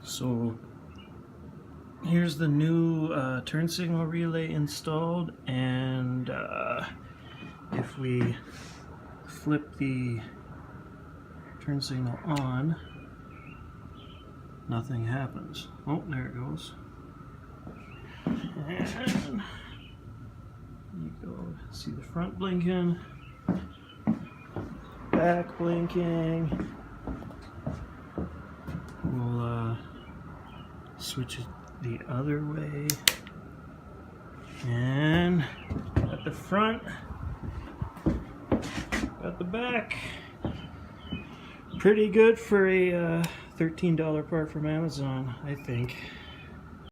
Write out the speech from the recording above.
So here's the new turn signal relay installed, and if we flip the turn signal on, nothing happens. Oh, there it goes. And you go see the front blinking, back blinking. We'll switch it the other way, and at the front, at the back. Pretty good for a $13 part from Amazon, I think.